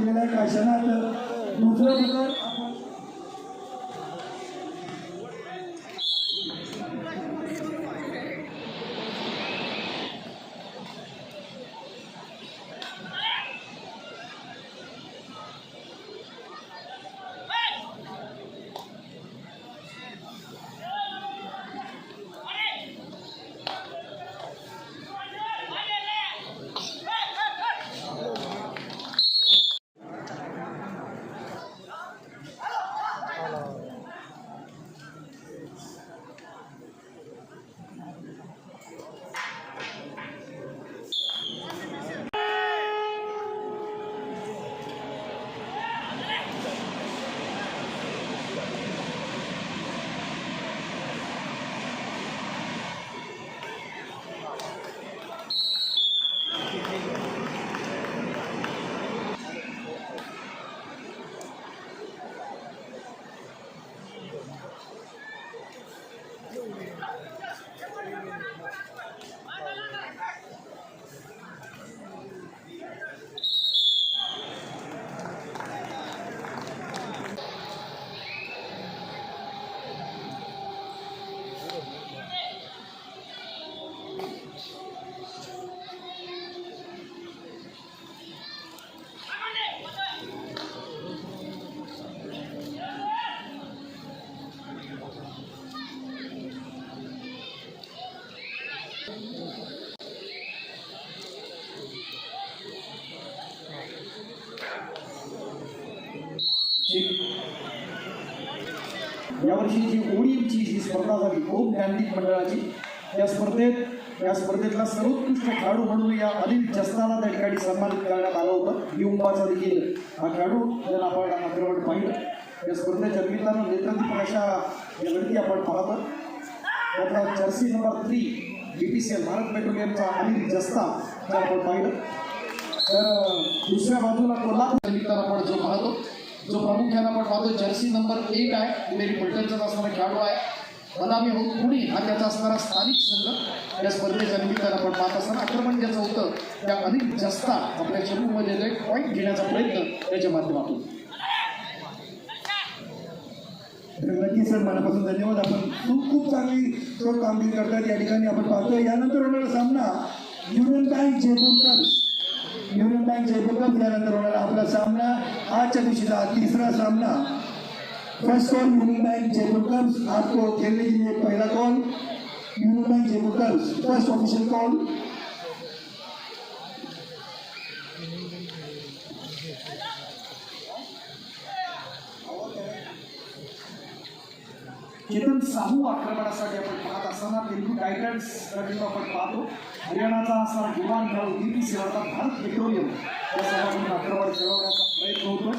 केलेला आहे. काही क्षणात दुसरं प्रकार यावर्षी जी ओडीएमची ही स्पर्धा झाली ओम ज्ञानदीप मंडळाची, या स्पर्धेतला सर्वोत्कृष्ट खेळाडू म्हणून या अनिल जस्ताला त्या ठिकाणी सन्मानित करण्यात आलं होतं. युंबाचा देखील हा खेळाडू ज्याला आपण आक्रमण पाहिलं. या स्पर्धेच्या निमित्तानं नेत्रदीपक अशा या लढती आपण पाहतो. त्यातला जर्सी नंबर 3 BPCL भारत पेट्रोलियमचा अनिल जस्ता जर आपण पाहिलं तर दुसऱ्या बाजूला कोल्हापूर निमित्तानं आपण जो पाहतो, जो प्रामुख्याने आपण पाहतो जर्सी नंबर 1 आहे, मेरी पलटणचा असणारा खेळाडू आहे. बदामी होत पुणे हा त्याचा असणारा स्थानिक संघ. या स्पर्धेच्या निमित्तानं आपण पाहत असताना आक्रमण ज्याचं होतं त्या अनिल जस्ता आपल्या चेंडूमध्ये एक पॉईंट घेण्याचा प्रयत्न त्याच्या माध्यमातून. नक्कीच सर, मनापासून धन्यवाद. आपण खूप चांगली कामगिरी करतात या ठिकाणी आपण पाहतोय. यानंतर होणारा सामना युनियन बँक जयपूर यानंतर होणारा आपला सामना आजच्या दिवशीचा तिसरा सामना. First call union bank Jaipur आपको खेलने के लिए पहला call union bank Jaipur first official call. Chetan Sahu आक्रमणासाठी आपण पाहत असताना तेलुगू टायटन्स आपण पाहतो. हरियाणाचा असणारा युवान खेळाडू BPCL अर्थात भारत पेट्रोलियम या सर्वांकडून आक्रमण खेळवण्याचा प्रयत्न होतो.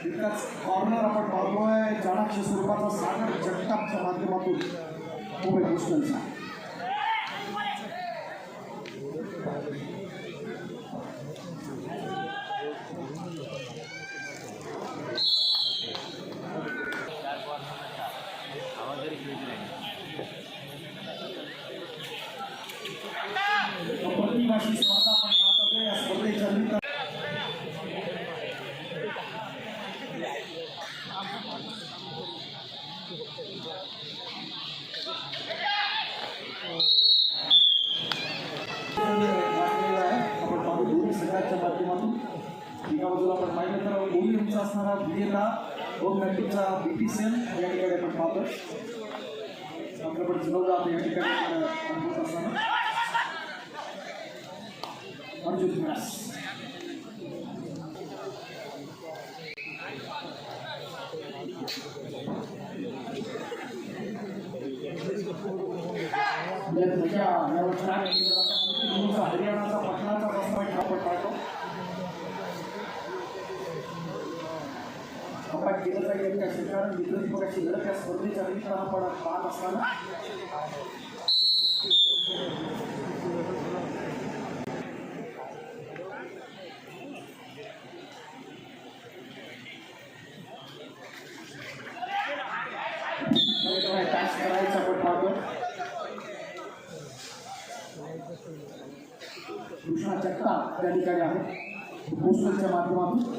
तितकाच कॉर्नर आपण पाहतोय चाणाक्ष स्वरूपाचा सागर जगतापच्या माध्यमातून मुंबई पोस्टलचा. प्रतिभाशी स्पर्धा आपण पाहतो. या स्पर्धेच्या निमित्तानं आपण पाहतो दोन्ही संघाच्या माध्यमातून. एका बाजूला आपण पाहिलं तर ओडीएमचा असणारा विजेता ओम ज्ञानदीपचा BPCL या ठिकाणी आपण पाहतो. आक्रमण चढवलं आता या ठिकाणी अनुभवत असताना अर्जुन व्यास. हरियाणाचा पटनाचा आपण पाहतो. आपण केलं जाईल त्या शेतकऱ्यांना नेत्रदीपकाची लढत या स्पर्धेच्या निमित्तानं आपण पाहत असताना करायचं आपण पाहतो. कृष्णा जगताप त्या ठिकाणी आहे. पोस्टरच्या माध्यमातून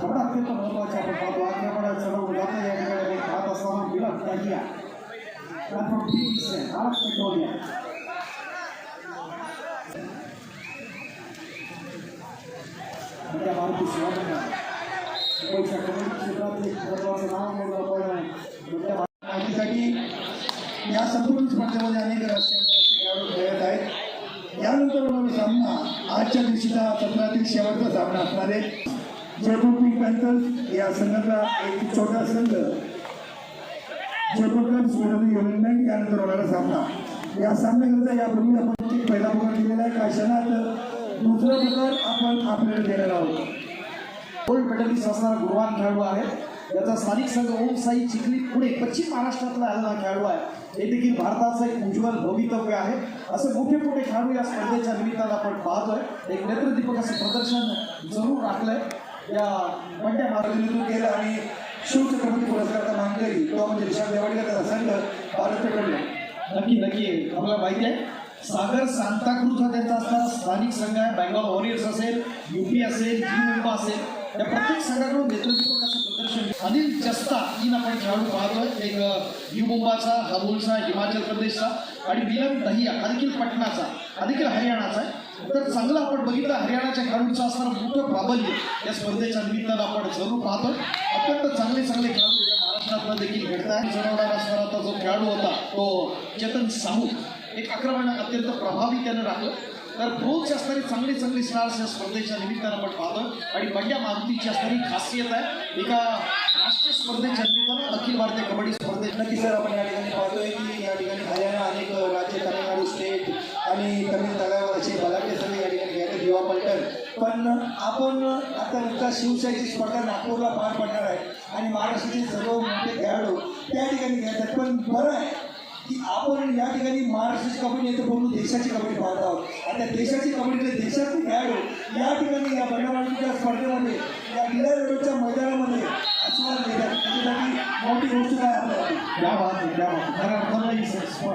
बड़ा अत्यंत महत्वाचे आपण पाहतो आग्नेकडे चढवून जातं या ठिकाणी आपण पाहत असताना Virat Dahiya from team Bharat petroleum त्या मारुती सेवा पैसा कमी क्षेत्रात एक महत्वाचं नाव मोठं माहितीसाठी या संपूर्ण स्पर्धेमध्ये अनेक राष्ट्रीय खेळाडू खेळत आहेत. यानंतर होणारा सामना आजच्या दिवशीचा सत्रातील शेवटचा सामना असणार आहे. जयपूर पिंक पॅन्थर्स या संघाचा एक छोटा संघ जयपूर क्लब्स विरोधी युनियन बँक यानंतर होणारा सामना. या सामन्याकरता यापूर्वी आपण पहिला प्रकार दिलेला आहे. काही क्षणात दुसरा प्रकार आपण आपल्याला देणार आहोत. गोल्ड मेडलिस्ट असणारा गुणवान खेळाडू आहे. याचा स्थानिक संघ ओम साई चिखली पुणे पश्चिम महाराष्ट्रातला आलेला खेळाडू आहे. हे देखील भारताचं एक उज्ज्वल भवितव्य आहे. असे मोठे मोठे खेळाडू या स्पर्धेच्या निमित्तानं आपण पाहतोय. एक नेत्रदीपक असं प्रदर्शन जरूर राखलंय या बंड्या प्रतिनिधित्व केलं आणि शिवछत्रपती पुरस्काराचा मानकरी तो म्हणजे विशाल देवाडीकर त्याचा संघ भारत पेट्रोलियम. नक्की आपल्याला माहिती आहे सागर सांताक्रूज हा त्यांचा असणारा स्थानिक संघ आहे. बँगलोर वॉरियर्स असेल, यूपी असेल, मुंबई असेल, या प्रत्येक संघाकडून नेतृत्वाचं प्रदर्शन. अनिल जस्ता तीन आपण खेळाडू पाहतोय. एक यू मुंबाचा, हाबुलचा, हिमाचल प्रदेशचा आणि मिलन दहिया हा देखील पटनाचा, हा देखील हरियाणाचा आहे. तर चांगलं आपण बघितलं हरियाणाच्या खेळाडूंचं असणारं मोठं प्राबल्य या स्पर्धेच्या निमित्तानं आपण जरूर पाहतोय. अत्यंत चांगले खेळाडू या महाराष्ट्रातनं देखील घडतात. जणवणारा असणारा जो खेळाडू होता तो चेतन साहू एक आक्रमण अत्यंत प्रभावी त्यानं राखलं. तर ब्रोन्झची असणारी चांगली स्टार्स या स्पर्धेच्या निमित्तानं आपण पाहतोय. आणि बंड्या मारुतीची असणारी खासियत आहे एका राष्ट्रीय स्पर्धेच्या निमित्तानं अखिल भारतीय कबड्डी स्पर्धेत. नक्की सर आपण या ठिकाणी पाहतोय की या ठिकाणी हरियाणा अनेक राज्य तामिळनाडू स्टेट आणि तमिळ तळावर असे बलाढ्य संघ या ठिकाणी घेतात युवा पलटण. पण आपण आता नुकताच शिवशाहीची स्पर्धा नागपूरला पार पडणार आहे आणि महाराष्ट्राचे सर्व मोठे खेळाडू त्या ठिकाणी घेतात. पण बरं आहे की आपण या ठिकाणी महाराष्ट्राची कबड्डी येतो पूर्ण देशाची कबड्डी पाहत आहोत. आता देशाची कबड्डीतले देशाचे खेळाडू या ठिकाणी या बंडामारुतीच्या स्पर्धेमध्ये या किल्ला रोडच्या मैदानामध्ये आशीर्वाद देतात. त्याच्यासाठी मोठी गोष्ट काय आपल्याला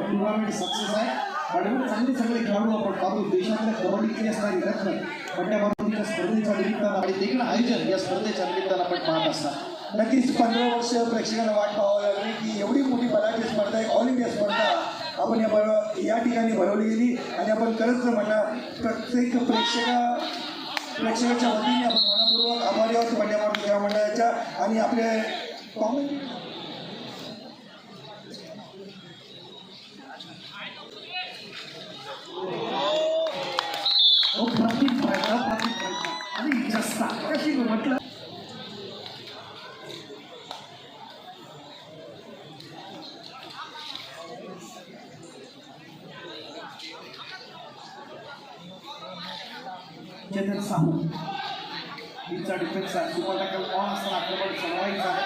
टुर्नामेंट सक्सेस आहे. आणि चांगले खेळाडू आपण पाहतो. देशातल्या कबड्डीतली असणारी रत्न बंड्या मारुतीच्या स्पर्धेच्या निमित्तानं आणि देखील आयोजन या स्पर्धेच्या निमित्तानं आपण पाहत असतात. नक्कीच 15 वर्ष प्रेक्षकांना वाट पाहावं लागली की एवढी मोठी बलाढ्य स्पर्धा आहे, ऑल इंडिया स्पर्धा आपण या ठिकाणी भरवली गेली. आणि आपण खरंच म्हणा प्रत्येक प्रेक्षकाच्या वतीने आपण मनपूर्वक आभारी आहोत बंड्या मारुती खेळ मंडळाच्या. आणि आपले कॉमेंट आणि जस्ता कशी म्हटलं चेतन साहू हिचा डिफेन्स आहे. सुपर टॅकल ऑन असताना आक्रमण चढवायचं आहे.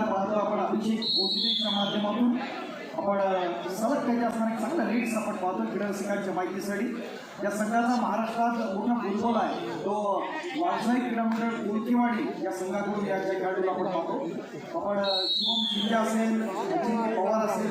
पाहतो आपण अभिषेक बोधिनेच्या माध्यमातून आपण सलग त्याच्या असणारे चांगल्या रेट्स आपण पाहतो क्रीडा रसिकांच्या माहितीसाठी. या संघाचा महाराष्ट्रात मोठा फुटबॉल आहे तो व्यावसायिक क्रीडा मंडळ उलकीवाडी या संघाकडून या खेळाडूला आपण पाहतो. आपण शुभम शिंदे असेल, अजिंक्य पवार असेल,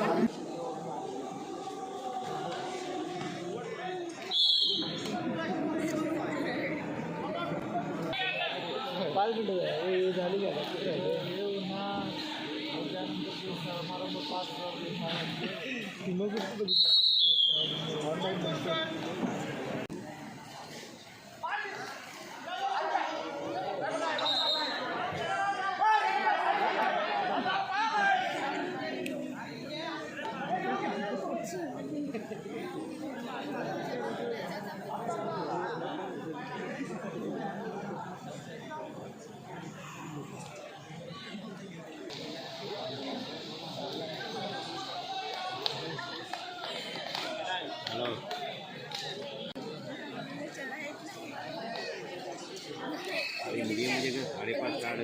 मीडियम म्हणजे 5.5 काढ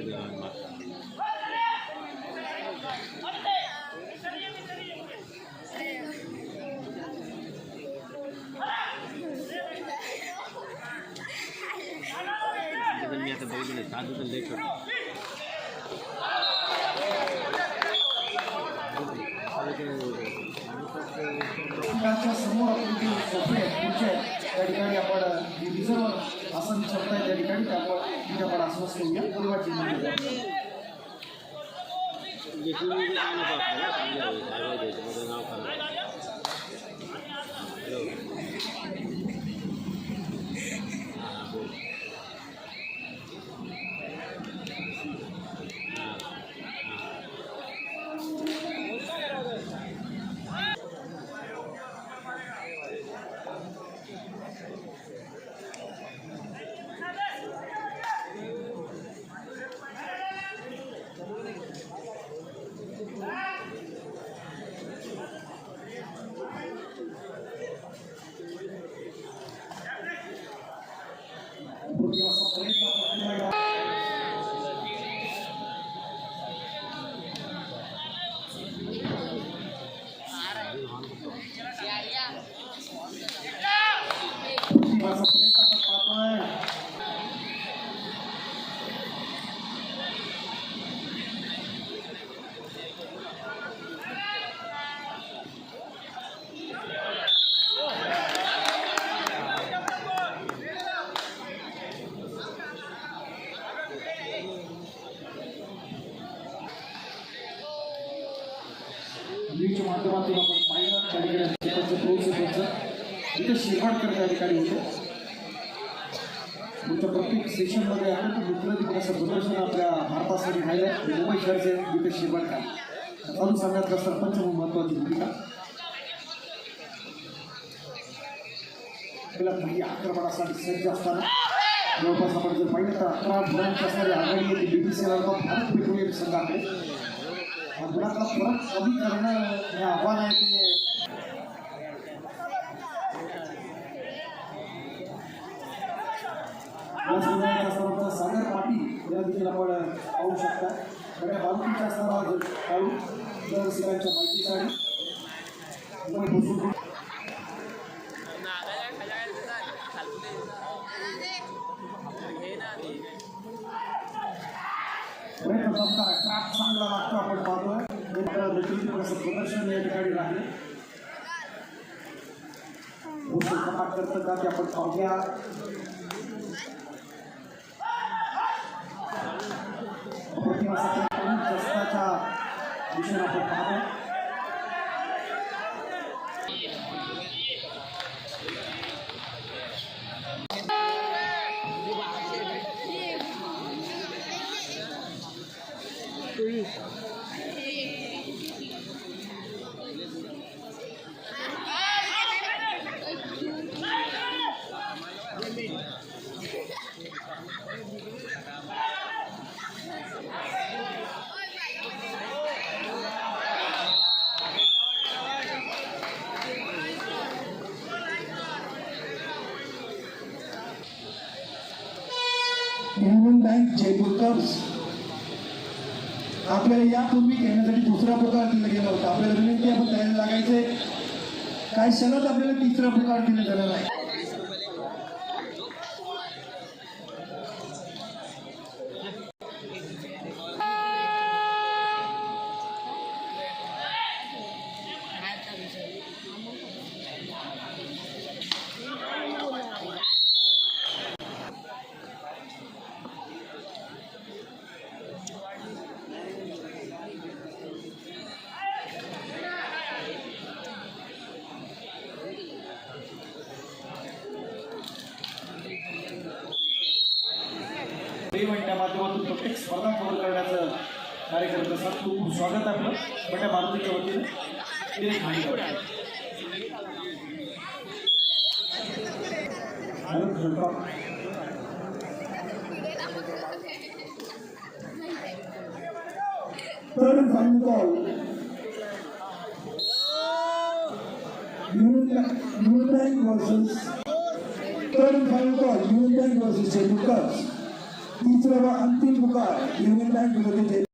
मी आता बघितलं साधू तर लेट समोर आपण जे सोपे खुर्च्या आहेत त्या ठिकाणी आपण रिझर्व आसन शब्द आहे त्या ठिकाणी तिथे आपण आसनच करूया. पूर्वाची लीगच्या माध्यमातून आपण पाहिलं त्या ठिकाणी इथे शिरवाडकर त्या ठिकाणी होते. तुमच्या प्रत्येक सेशनमध्ये आहे तर मित्र असं प्रदर्शन आपल्या भारतासाठी राहिलं. मुंबई शहरचे जिथे शिरवाडकर चालू सांगण्यातला सरपंच म्हणून महत्वाची भूमिका. त्याला काही आक्रमणासाठी सज्ज असताना जवळपास आपण जर पाहिलं तर 11 गुणांची असणारी आघाडी येते बीबीसीला भारत पेट्रोलियम संघाकडे. गुणातला फरक कमी करणं हे आव्हान आहे ते सागर पाटील या देखील आपण पाहू शकता. त्या बालकीच्या असणारा खेळाडू दरसिकांच्या माहितीसाठी ट्रॅक चांगला लागतो आपण पाहतोय. प्रदर्शन या ठिकाणी राहिले कपाट करतं का की आपण पाहूया. जस्ताच्या दिशेने आपण पाहतो. युनियन बँक जयपूर कप्स आपल्याला यापूर्वी खेळण्यासाठी दुसरा प्रकार दिला गेला होता. आपल्याला विनंती आपण तयारी लागायचे. काही क्षणात आपल्याला तिसरा प्रकार दिला गेलेला आहे. इव्हेंटच्या माध्यमातून प्रत्येक स्पर्धा कव्हर करण्याचं कार्य करत असतात. खूप खूप स्वागत आहे आपलं बंड्या मारुतीच्या वतीने. दिनेश मांडीकर. हॅलो स्वयंपाक. Third and final call. Union Bank versus third and final call. Union Bank versus Jaipur Cubs. तीसरा व अंतिम पुकार Union Bank विरुद्ध जयपूर.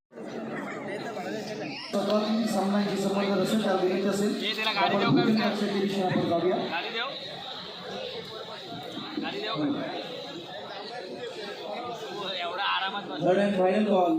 सर्वात सामन्यांची संबंध असेल त्या विनंती असेल विषय आपण जाऊया. एवढा आरामात थर्ड अँड फायनल कॉल